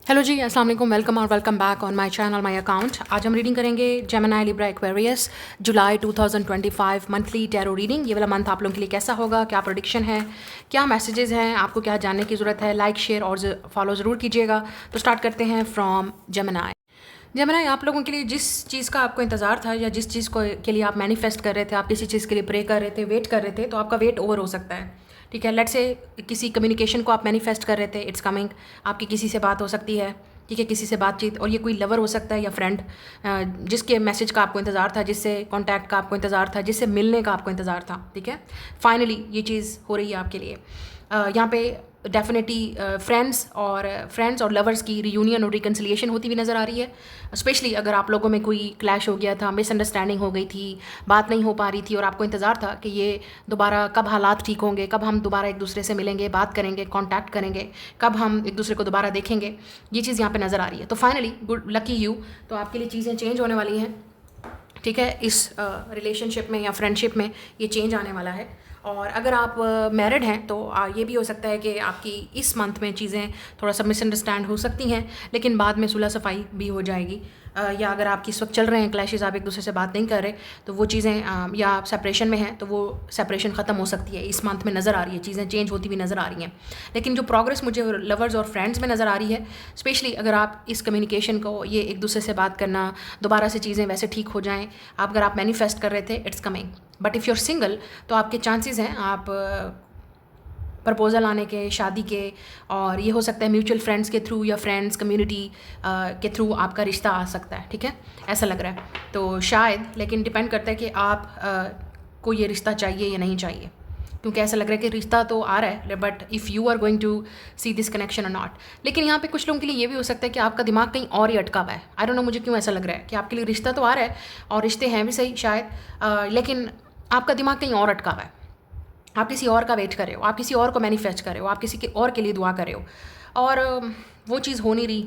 Hello जी, अस्सलाम वालेकुम, welcome और welcome back on my channel, my account. आज हम रीडिंग करेंगे जेमिनी, लिब्रा, एक्वेरियस जुलाई 2025 मंथली टैरो रीडिंग। ये वाला मंथ आप लोगों के लिए कैसा होगा, क्या प्रेडिक्शन है, क्या मैसेजेस हैं, आपको क्या जानने की ज़रूरत है। लाइक, शेयर और फॉलो ज़रूर कीजिएगा। तो स्टार्ट करते हैं फ्रॉम जेमिनी। जेमिनी, आप लोगों के लिए जिस चीज़ का आपको इंतज़ार था या जिस चीज़ को के लिए आप मैनिफेस्ट कर रहे थे, आप किसी चीज़ के लिए प्रे कर रहे थे, वेट कर रहे थे, तो आपका वेट ओवर हो सकता है। ठीक है, लेट्स से किसी कम्युनिकेशन को आप मैनिफेस्ट कर रहे थे, इट्स कमिंग। आपकी किसी से बात हो सकती है, ठीक है, किसी से बातचीत, और ये कोई लवर हो सकता है या फ्रेंड, जिसके मैसेज का आपको इंतज़ार था, जिससे कॉन्टैक्ट का आपको इंतज़ार था, जिससे मिलने का आपको इंतज़ार था। ठीक है, फाइनली ये चीज़ हो रही है आपके लिए। यहाँ पे डेफिनेटली फ्रेंड्स और लवर्स की रियूनियन और रिकन्सिलिएशन होती हुई नज़र आ रही है। स्पेशली अगर आप लोगों में कोई क्लैश हो गया था, मिसअंडरस्टैंडिंग हो गई थी, बात नहीं हो पा रही थी और आपको इंतज़ार था कि ये दोबारा कब हालात ठीक होंगे, कब हम दोबारा एक दूसरे से मिलेंगे, बात करेंगे, कांटेक्ट करेंगे, कब हम एक दूसरे को दोबारा देखेंगे, ये चीज़ यहाँ पे नज़र आ रही है। तो फाइनली गुड लकी यू, तो आपके लिए चीज़ें चेंज होने वाली हैं। ठीक है, इस रिलेशनशिप में या फ्रेंडशिप में ये चेंज आने वाला है। और अगर आप मैरिड हैं तो ये भी हो सकता है कि आपकी इस मंथ में चीज़ें थोड़ा सा मिसअंडरस्टैंड हो सकती हैं, लेकिन बाद में सुलह सफाई भी हो जाएगी। या अगर आपकी इस वक्त चल रहे हैं क्लैशेस, आप एक दूसरे से बात नहीं कर रहे, तो वो चीज़ें या आप सेपरेशन में हैं तो वो सेपरेशन ख़त्म हो सकती है। इस मंथ में नज़र आ रही है, चीज़ें चेंज होती हुई नज़र आ रही हैं। लेकिन जो प्रोग्रेस मुझे लवर्स और फ्रेंड्स में नज़र आ रही है, स्पेशली अगर आप इस कम्युनिकेशन को, ये एक दूसरे से बात करना, दोबारा से चीज़ें वैसे ठीक हो जाएँ, अगर आप मैनिफेस्ट कर रहे थे, it's coming. But if you are single तो आपके चांसेस हैं आप प्रपोज़ल आने के, शादी के, और ये हो सकता है म्यूचुअल फ्रेंड्स के थ्रू या फ्रेंड्स कम्युनिटी के थ्रू आपका रिश्ता आ सकता है। ठीक है, ऐसा लग रहा है तो शायद, लेकिन डिपेंड करता है कि आप को ये रिश्ता चाहिए या नहीं चाहिए, क्योंकि ऐसा लग रहा है कि रिश्ता तो आ रहा है, but if you are going to see this connection और नॉट। लेकिन यहाँ पे कुछ लोगों के लिए ये भी हो सकता है कि आपका दिमाग कहीं और ही अटका हुआ है। आई डोंट नो, मुझे क्यों ऐसा लग रहा है कि आपके लिए रिश्ता तो आ रहा है और रिश्ते हैं भी सही शायद, लेकिन आपका दिमाग कहीं और अटका हुआ है। आप किसी और का वेट कर रहे हो, आप किसी और को मैनिफेस्ट कर रहे हो, आप किसी के और के लिए दुआ कर रहे हो, और वो चीज़ हो नहीं रही।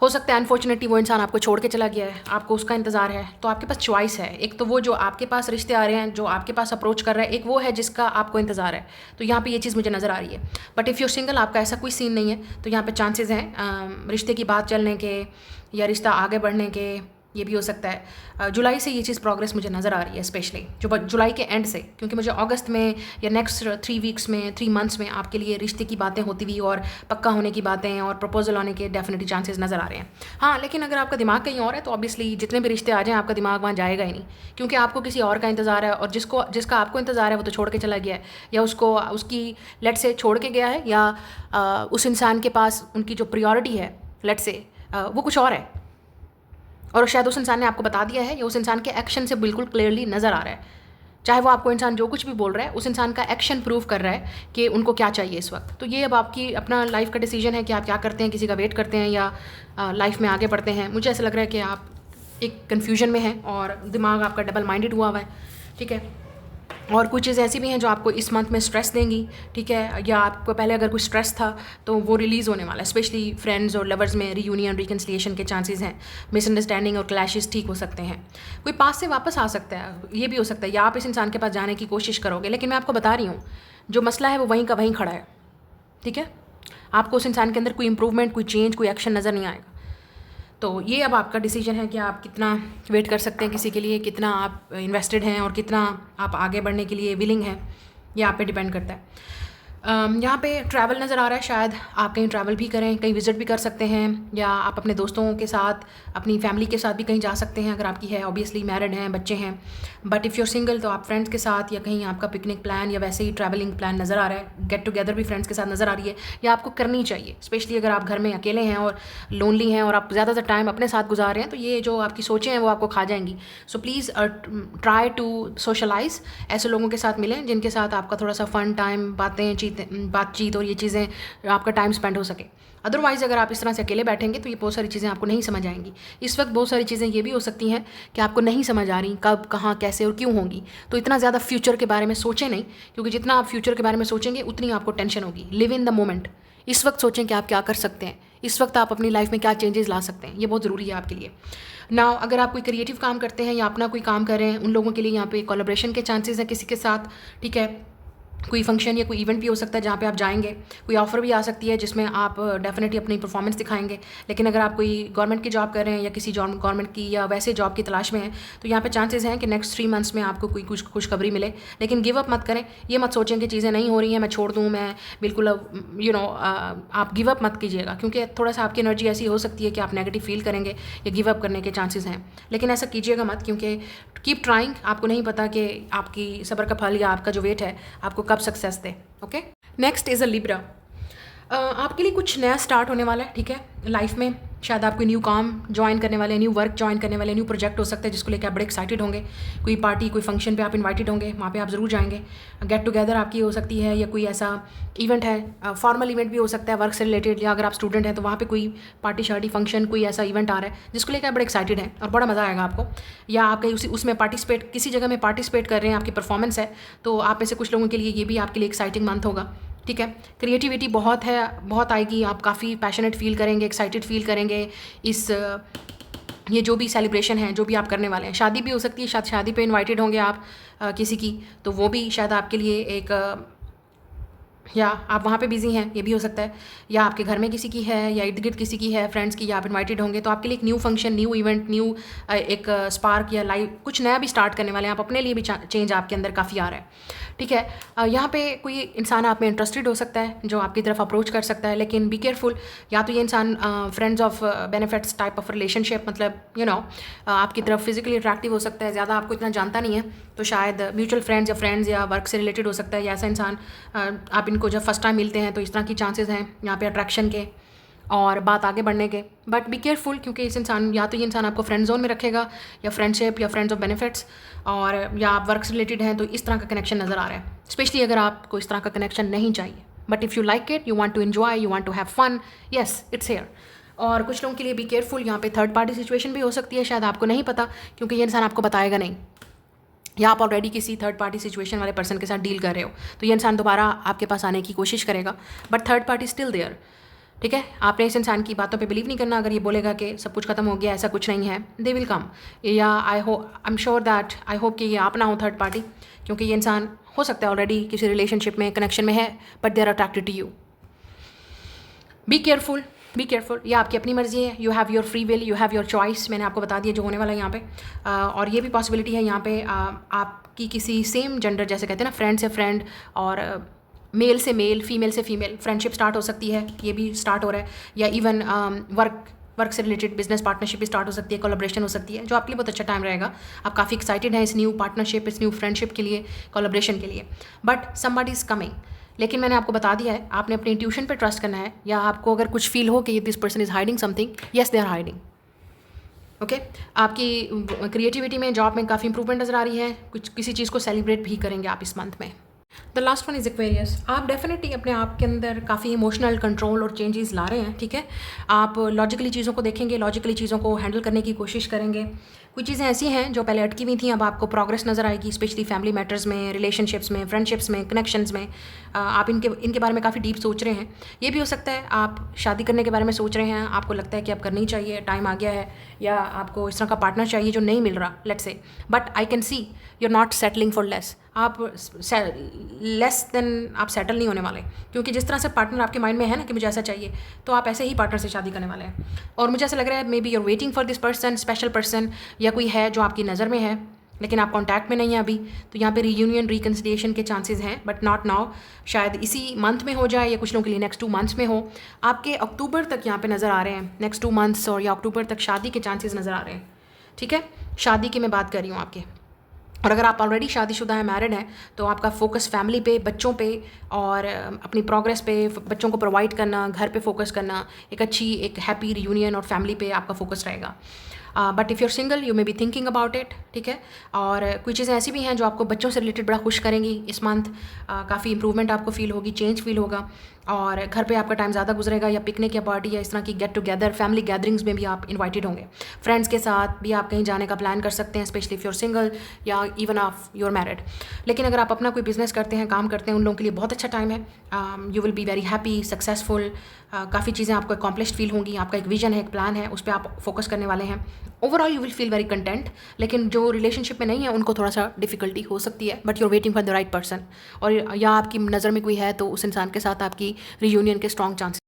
हो सकता है अनफॉर्चुनेटली वो इंसान आपको छोड़ के चला गया है, आपको उसका इंतज़ार है। तो आपके पास चॉइस है, एक तो वो जो आपके पास रिश्ते आ रहे हैं, जो आपके पास अप्रोच कर रहा है, एक वो है जिसका आपको इंतज़ार है। तो यहाँ पे ये चीज़ मुझे नज़र आ रही है। बट इफ़ यू सिंगल, आपका ऐसा कोई सीन नहीं है, तो यहाँ पे चांसेस हैं रिश्ते की बात चलने के या रिश्ता आगे बढ़ने के। ये भी हो सकता है जुलाई से ये चीज़ प्रोग्रेस मुझे नज़र आ रही है, स्पेशली जो जुलाई के एंड से, क्योंकि मुझे अगस्त में या नेक्स्ट 3 वीक्स में, 3 मंथ्स में आपके लिए रिश्ते की बातें होती हुई और पक्का होने की बातें और प्रपोजल आने के डेफिनेटली चांसेस नज़र आ रहे हैं। हाँ, लेकिन अगर आपका दिमाग कहीं और है तो ऑब्वियसली जितने भी रिश्ते आ जाएँ आपका दिमाग वहाँ जाएगा ही नहीं, क्योंकि आपको किसी और का इंतज़ार है, और जिसका आपको इंतज़ार है वो तो छोड़ के चला गया है, या उसको उसकी लेट से छोड़ के गया है, या उस इंसान के पास उनकी जो प्रायोरिटी है लेट से वो कुछ और है, और शायद उस इंसान ने आपको बता दिया है, या उस इंसान के एक्शन से बिल्कुल क्लियरली नज़र आ रहा है। चाहे वो आपको इंसान जो कुछ भी बोल रहा है, उस इंसान का एक्शन प्रूव कर रहा है कि उनको क्या चाहिए इस वक्त। तो ये अब आपकी अपना लाइफ का डिसीजन है कि आप क्या करते हैं, किसी का वेट करते हैं या लाइफ में आगे बढ़ते हैं। मुझे ऐसा लग रहा है कि आप एक कन्फ्यूजन में हैं और दिमाग आपका डबल माइंडेड हुआ हुआ है। ठीक है, और कुछ चीज़ें ऐसी भी हैं जो आपको इस मंथ में स्ट्रेस देंगी। ठीक है, या आपको पहले अगर कोई स्ट्रेस था तो वो रिलीज़ होने वाला है। स्पेशली फ्रेंड्स और लवर्स में रीयूनियन, रिकन्सिलिएशन के चांसेस हैं। मिसअंडरस्टैंडिंग और क्लैशेस ठीक हो सकते हैं। कोई पास से वापस आ सकता है, ये भी हो सकता है, या आप इस इंसान के पास जाने की कोशिश करोगे, लेकिन मैं आपको बता रही हूँ जो मसला है वो वहीं का वहीं खड़ा है। ठीक है, आपको उस इंसान के अंदर कोई इंप्रूवमेंट, कोई चेंज, कोई एक्शन नज़र नहीं आएगा। तो ये अब आपका डिसीजन है कि आप कितना वेट कर सकते हैं किसी के लिए, कितना आप इन्वेस्टेड हैं और कितना आप आगे बढ़ने के लिए विलिंग हैं, ये आप पे डिपेंड करता है। यहाँ पे ट्रैवल नज़र आ रहा है, शायद आप कहीं ट्रैवल भी करें, कहीं विज़िट भी कर सकते हैं, या आप अपने दोस्तों के साथ, अपनी फैमिली के साथ भी कहीं जा सकते हैं अगर आपकी है, ऑब्वियसली मैरिड हैं, बच्चे हैं। बट इफ़ यूर सिंगल तो आप फ्रेंड्स के साथ, या कहीं आपका पिकनिक प्लान या वैसे ही ट्रैवलिंग प्लान नज़र आ रहा है, गेट टुगेदर भी फ्रेंड्स के साथ नज़र आ रही है, या आपको करनी चाहिए। स्पेशली अगर आप घर में अकेले हैं और लोनली हैं और आप ज़्यादातर टाइम अपने साथ गुजार रहे हैं, तो ये जो आपकी सोचें हैं वो आपको खा जाएंगी। So please try to socialise, ऐसे लोगों के साथ मिलें जिनके साथ आपका थोड़ा सा फ़न टाइम, बातचीत और ये चीज़ें आपका टाइम स्पेंड हो सके। अदरवाइज़ अगर आप इस तरह से अकेले बैठेंगे तो ये बहुत सारी चीज़ें आपको नहीं समझ आएंगी। इस वक्त बहुत सारी चीज़ें ये भी हो सकती हैं कि आपको नहीं समझ आ रही कब, कहाँ, कैसे और क्यों होंगी। तो इतना ज़्यादा फ्यूचर के बारे में सोचें नहीं, क्योंकि जितना आप फ्यूचर के बारे में सोचेंगे उतनी आपको टेंशन होगी। Live in the moment. इस वक्त सोचें कि आप क्या कर सकते हैं, इस वक्त आप अपनी लाइफ में क्या चेंजेस ला सकते हैं, ये बहुत ज़रूरी है आपके लिए। नाउ अगर आप कोई क्रिएटिव काम करते हैं या अपना कोई काम कर रहे हैं, उन लोगों के लिए यहाँ पे कोलैबोरेशन के चांसेस हैं किसी के साथ। ठीक है, कोई फंक्शन या कोई इवेंट भी हो सकता है जहाँ पे आप जाएंगे, कोई ऑफ़र भी आ सकती है जिसमें आप डेफिनेटली अपनी परफॉर्मेंस दिखाएंगे। लेकिन अगर आप कोई गवर्नमेंट की जॉब कर रहे हैं या किसी गवर्नमेंट की या वैसे जॉब की तलाश में हैं, तो यहाँ पे चांसेस हैं कि नेक्स्ट 3 मंथ्स में आपको कोई कुछ खुशखबरी मिले। लेकिन गिव अप मत करें, ये मत सोचें कि चीज़ें नहीं हो रही हैं, मैं छोड़ दूँ, मैं बिल्कुल आप गिव अप मत कीजिएगा, क्योंकि थोड़ा सा आपकी एनर्जी ऐसी हो सकती है कि आप नेगेटिव फील करेंगे या गिव अप करने के चांसेस हैं। लेकिन ऐसा कीजिएगा मत, क्योंकि कीप ट्राइंग, आपको नहीं पता कि आपकी सब्र का फल या आपका जो वेट है आपको कब success they. Okay, next is a Libra. आपके लिए कुछ नया स्टार्ट होने वाला है, ठीक है, लाइफ में। शायद आप कोई न्यू काम ज्वाइन करने वाले, न्यू वर्क ज्वाइन करने वाले, न्यू प्रोजेक्ट हो सकता है जिसको लेकर आप बड़े एक्साइटेड होंगे। कोई पार्टी, कोई फंक्शन पे आप इनवाइटेड होंगे, वहाँ पे आप ज़रूर जाएंगे। गेट टुगेदर आपकी हो सकती है, या कोई ऐसा इवेंट है, फॉर्मल इवेंट भी हो सकता है वर्क से रिलेटेड, या अगर आप स्टूडेंट हैं तो वहाँ पे कोई पार्टी शार्टी फंक्शन, कोई ऐसा इवेंट आ रहा है जिसको लेकर आप बड़े एक्साइटेड हैं और बड़ा मज़ा आएगा आपको। या आप कहीं उसमें पार्टिसिपेट, किसी जगह में पार्टिसिपेट कर रहे हैं, आपकी परफॉर्मेंस है, तो आप में से कुछ लोगों के लिए ये भी आपके लिए एक्साइटिंग मंथ होगा, ठीक है। क्रिएटिविटी बहुत है, बहुत आएगी, आप काफ़ी पैशनेट फील करेंगे, एक्साइटेड फील करेंगे इस ये जो भी सेलिब्रेशन है, जो भी आप करने वाले हैं। शादी भी हो सकती है, शादी पे इनवाइटेड होंगे आप किसी की, तो वो भी शायद आपके लिए एक या आप वहाँ पे बिजी हैं, ये भी हो सकता है। या आपके घर में किसी की है, या इर्द गिर्द किसी की है, फ्रेंड्स की, या आप इनवाइटेड होंगे, तो आपके लिए एक new function, new event, new एक स्पार्क या लाइव कुछ नया भी स्टार्ट करने वाले हैं आप। अपने लिए भी चेंज आपके अंदर काफ़ी आ रहा है, ठीक है। यहाँ पे कोई इंसान आप में इंटरेस्टेड हो सकता है जो आपकी तरफ अप्रोच कर सकता है, लेकिन बी केयरफुल। या तो ये इंसान friends of benefits type of relationship, मतलब आपकी तरफ फिजिकली अट्रैक्टिव हो सकता है, ज़्यादा आपको इतना जानता नहीं है, तो शायद म्यूचुअल फ्रेंड्स या वर्क से रिलेटेड हो सकता है। या ऐसा इंसान आप इनको जब फर्स्ट टाइम मिलते हैं तो इस तरह की चांसेस हैं यहाँ पे अट्रैक्शन के और बात आगे बढ़ने के। बट बी केयरफुल, क्योंकि इस इंसान, या तो ये इंसान आपको फ्रेंड जोन में रखेगा, या फ्रेंडशिप, या फ्रेंड्स ऑफ बेनिफिट्स, और या आप वर्क से रिलेटेड हैं, तो इस तरह का कनेक्शन नज़र आ रहा है। स्पेशली अगर आपको इस तरह का कनेक्शन नहीं चाहिए, but if you like it, you want to enjoy, you want to have fun, yes it's here. और कुछ लोगों के लिए बी केयरफुल, यहाँ पे थर्ड पार्टी सिचुएशन भी हो सकती है, शायद आपको नहीं पता, क्योंकि ये इंसान आपको बताएगा नहीं, या आप ऑलरेडी किसी थर्ड पार्टी सिचुएशन वाले पर्सन के साथ डील कर रहे हो, तो ये इंसान दोबारा आपके पास आने की कोशिश करेगा, but third party still there, ठीक है। आपने इस इंसान की बातों पे बिलीव नहीं करना। अगर ये बोलेगा कि सब कुछ खत्म हो गया, ऐसा कुछ नहीं है, दे will come. Yeah I am sure that, I hope कि ये आप ना हो थर्ड पार्टी, क्योंकि ये इंसान हो सकता है ऑलरेडी किसी रिलेशनशिप में, कनेक्शन में है, but they are attracted to you. Be careful, be careful. ये आपकी अपनी मर्जी है, you have your free will, you have your choice. मैंने आपको बता दिया जो होने वाला है यहाँ पे। और ये भी पॉसिबिलिटी है यहाँ पे आपकी किसी सेम जेंडर, जैसे कहते हैं ना, फ्रेंड से फ्रेंड और मेल से मेल, फीमेल से फीमेल फ्रेंडशिप स्टार्ट हो सकती है, ये भी स्टार्ट हो रहा है। या इवन वर्क से रिलेटेड बिजनेस पार्टनरशिप भी स्टार्ट हो सकती है, कोलैबोरेशन हो सकती है, जो आपके लिए बहुत अच्छा टाइम रहेगा। आप काफ़ी एक्साइटेड हैं इस न्यू पार्टनरशिप, इस न्यू फ्रेंडशिप के लिए, कोलैबोरेशन के लिए। But somebody is coming. लेकिन मैंने आपको बता दिया है, आपने अपनी इंट्यूशन पे ट्रस्ट करना है। या आपको अगर कुछ फील हो कि this person is hiding something, yes they are hiding, okay. आपकी क्रिएटिविटी में, जॉब में काफ़ी इंप्रूवमेंट नज़र आ रही है। कुछ किसी चीज़ को सेलिब्रेट भी करेंगे आप इस मंथ में। The last one is Aquarius. आप डेफिनेटली अपने आप के अंदर काफ़ी इमोशनल कंट्रोल और चेंजेस ला रहे हैं, ठीक है। आप लॉजिकली चीज़ों को देखेंगे, लॉजिकली चीज़ों को हैंडल करने की कोशिश करेंगे। कुछ चीज़ें ऐसी हैं जो पहले अटकी हुई थी, अब आपको प्रोग्रेस नज़र आएगी, स्पेशली फैमिली मैटर्स में, रिलेशनशिप्स में, फ्रेंडशिप्स में, कनेक्शंस में। आप इनके बारे में काफ़ी डीप सोच रहे हैं। ये भी हो सकता है आप शादी करने के बारे में सोच रहे हैं, आपको लगता है कि अब करनी चाहिए, टाइम आ गया है, या आपको इस तरह का पार्टनर चाहिए जो नहीं मिल रहा, let's say. But I can see you are not settling for less. आप लेस देन आप सेटल नहीं होने वाले, क्योंकि जिस तरह से पार्टनर आपके माइंड में है ना कि मुझे ऐसा चाहिए, तो आप ऐसे ही पार्टनर से शादी करने वाले हैं। और मुझे ऐसा लग रहा है maybe you are waiting for this person, special person, या कोई है जो आपकी नज़र में है लेकिन आप कांटेक्ट में नहीं है अभी, तो यहाँ पे रीयूनियन, रिकन्सिलिएशन के चांसेस हैं, बट नॉट नाउ। शायद इसी मंथ में हो जाए, या कुछ लोगों के लिए नेक्स्ट 2 मंथ्स में हो। आपके अक्टूबर तक यहाँ पे नज़र आ रहे हैं, नेक्स्ट 2 मंथ्स, और या अक्टूबर तक शादी के चांसेस नज़र आ रहे हैं, ठीक है। शादी की मैं बात कर रही हूँ आपके। और अगर आप ऑलरेडी शादीशुदा हैं, मैरिड हैं, तो आपका फोकस फैमिली पे, बच्चों पे, और अपनी प्रोग्रेस पे, बच्चों को प्रोवाइड करना, घर पे फोकस करना, एक हैप्पी रियूनियन और फैमिली पे आपका फोकस रहेगा। But if you're single, you may be thinking about it, ठीक है। और कुछ चीज़ें ऐसी भी हैं जो आपको बच्चों से रिलेटेड बड़ा खुश करेंगी इस मंथ। काफ़ी इंप्रूवमेंट आपको फील होगी, चेंज फील होगा। और घर पे आपका टाइम ज़्यादा गुजरेगा, या पिकनिक या पार्टी या इस तरह की गेट टुगेदर फैमिली गैदरिंग्स में भी आप इनवाइटेड होंगे। फ्रेंड्स के साथ भी आप कहीं जाने का प्लान कर सकते हैं, स्पेशली इफ़ यूर सिंगल या इवन आप यूर मैरिड। लेकिन अगर आप अपना कोई बिजनेस करते हैं, काम करते हैं, उन लोगों के लिए बहुत अच्छा टाइम है। You will be very happy, successful, काफ़ी चीज़ें आपको अकॉम्प्लिश्ड फील होंगी। आपका एक विजन है, एक प्लान है, उस पर आप फोकस करने वाले हैं। Overall you will feel very content. लेकिन जो रिलेशनशिप में नहीं है उनको थोड़ा सा डिफिकल्टी हो सकती है, but you're waiting for the right person. और या आपकी नज़र में कोई है तो उस इंसान के साथ आपकी रियूनियन के स्ट्रॉन्ग चांसेस